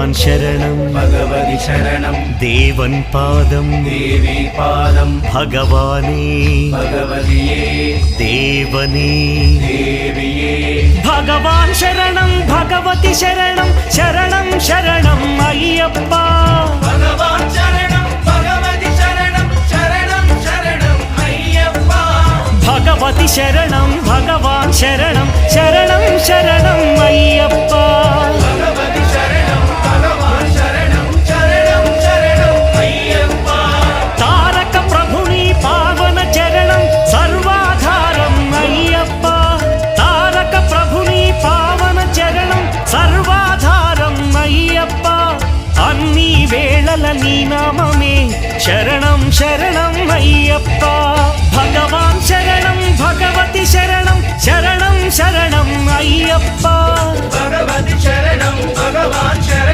ഭഗവാൻ ശരണം ഭഗവതി ശരണം ദേവൻ പാദം ദേവി പാദം ഭഗവാനേ ഭഗവതിയേ ദേവനേ ദേവിയേ ഭഗവാൻ ശരണം ഭഗവതി ശരണം ശരണം ശരണം അയ്യപ്പ ഭഗവാൻ ശരണം ഭഗവതി ശരണം ശരണം ശരണം അയ്യപ്പ ഭഗവതി ശരണം ഭഗവാൻ ശരണം ശരണം ശരണം അയ്യപ്പ ഭഗവതി ശരണം ഭഗവാൻ ശരണം ശരണം ശരണം അയ്യപ്പ താരക ప్రభుని പാവന ചരണം സർവാധാരം അയ്യപ്പ താരക ప్రభుని పావన చరణం సర్వాధారం అయ్యప్ప అన్ని వేళల నీ నామమే శరణం శరణం అయ్యప్ప భగవాన్ శరణం భగవతి శరణం శరణం శరణం అయ్యప్ప భగవతి శరణం భగవాన్ శరణం